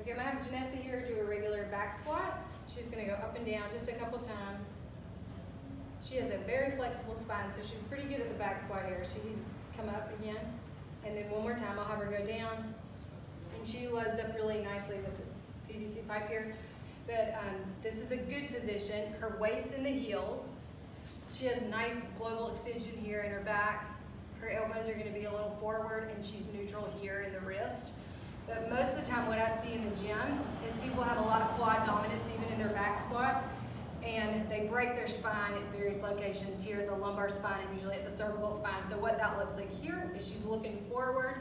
Okay, I'm gonna have Janessa here do a regular back squat. She's gonna go up and down just a couple times. She has a very flexible spine, so she's pretty good at the back squat here. She can come up again, and then one more time I'll have her go down, and she loads up really nicely with this PVC pipe here. But this is a good position. Her weight's in the heels. She has nice global extension here in her back. Her elbows are gonna be a little forward, and she's neutral here in the wrist. But most of the time what I see in the gym is people have a lot of quad dominance even in their back squat, and they break their spine at various locations here at the lumbar spine and usually at the cervical spine. So what that looks like here is she's looking forward.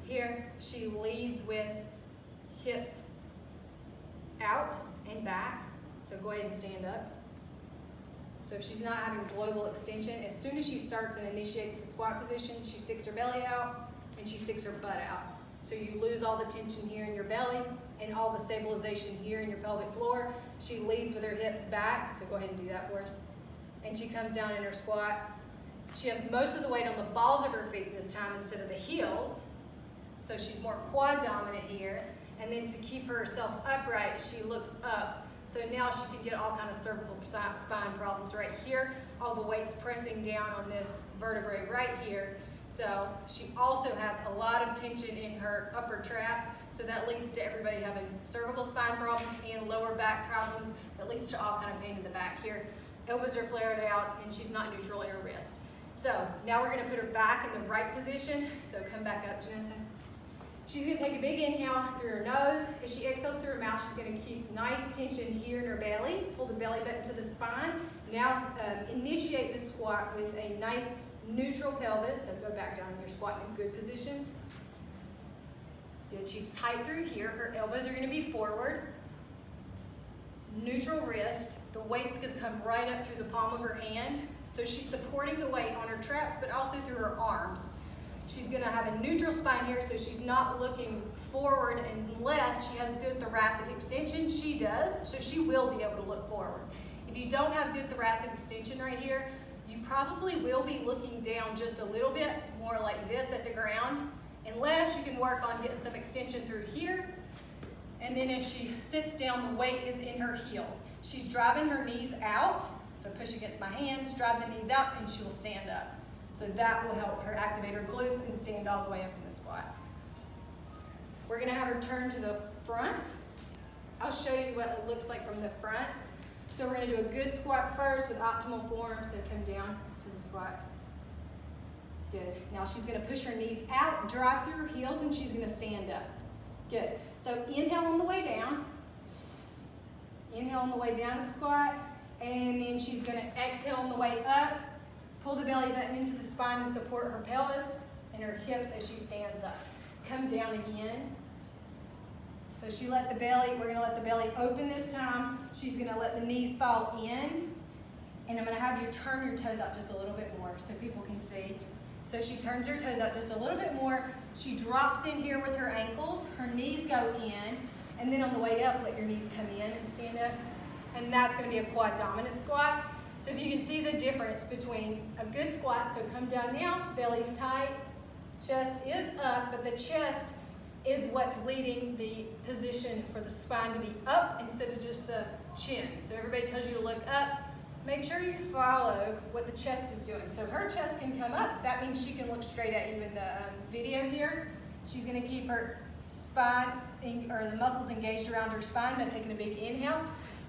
Here she leads with hips out and back. So go ahead and stand up. So if she's not having global extension, as soon as she starts and initiates the squat position, she sticks her belly out and she sticks her butt out. So you lose all the tension here in your belly and all the stabilization here in your pelvic floor. She leads with her hips back, so go ahead and do that for us. And she comes down in her squat. She has most of the weight on the balls of her feet this time instead of the heels. So she's more quad dominant here. And then to keep herself upright, she looks up. So now she can get all kind of cervical spine problems right here. All the weight's pressing down on this vertebrae right here. So she also has a lot of tension in her upper traps, so that leads to everybody having cervical spine problems and lower back problems. That leads to all kind of pain in the back here. Elbows are flared out, and she's not neutral in her wrist. So now we're gonna put her back in the right position. So come back up, Janessa. She's gonna take a big inhale through her nose. As she exhales through her mouth, she's gonna keep nice tension here in her belly. Pull the belly button to the spine. Now initiate the squat with a nice neutral pelvis, so go back down in your squat in a good position. Good, she's tight through here. Her elbows are gonna be forward. Neutral wrist. The weight's gonna come right up through the palm of her hand. So she's supporting the weight on her traps, but also through her arms. She's gonna have a neutral spine here, so she's not looking forward unless she has good thoracic extension. She does, so she will be able to look forward. If you don't have good thoracic extension right here, you probably will be looking down just a little bit, more like this at the ground, unless you can work on getting some extension through here. And then as she sits down, the weight is in her heels. She's driving her knees out, so push against my hands, drive the knees out, and she will stand up. So that will help her activate her glutes and stand all the way up in the squat. We're gonna have her turn to the front. I'll show you what it looks like from the front. So we're gonna do a good squat first with optimal form, so come down to the squat. Good. Now she's gonna push her knees out, drive through her heels, and she's gonna stand up. Good. So inhale on the way down. Inhale on the way down to the squat, and then she's gonna exhale on the way up. Pull the belly button into the spine and support her pelvis and her hips as she stands up. Come down again. So we're gonna let the belly open this time. She's gonna let the knees fall in, and I'm gonna have you turn your toes out just a little bit more so people can see. So she turns her toes out just a little bit more. She drops in here with her ankles, her knees go in, and then on the way up, let your knees come in and stand up. And that's gonna be a quad dominant squat. So if you can see the difference between a good squat, so come down now, belly's tight, chest is up, but the chest is what's leading the position for the spine to be up instead of just the chin. So everybody tells you to look up. Make sure you follow what the chest is doing. So her chest can come up. That means she can look straight at you in the video here. She's gonna keep her spine, or the muscles engaged around her spine by taking a big inhale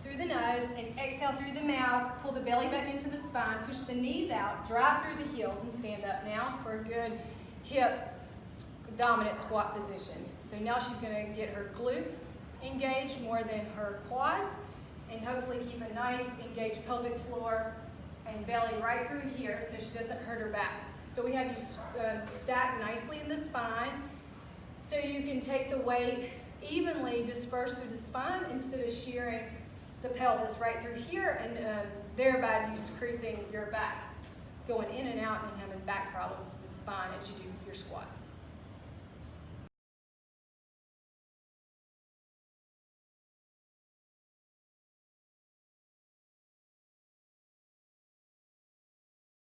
through the nose and exhale through the mouth. Pull the belly button into the spine, push the knees out, drive through the heels, and stand up now for a good hip dominant squat position. So now she's gonna get her glutes engaged more than her quads, and hopefully keep a nice engaged pelvic floor and belly right through here so she doesn't hurt her back. So we have you stacked nicely in the spine so you can take the weight evenly dispersed through the spine instead of shearing the pelvis right through here and thereby decreasing your back, going in and out and having back problems in the spine as you do your squats.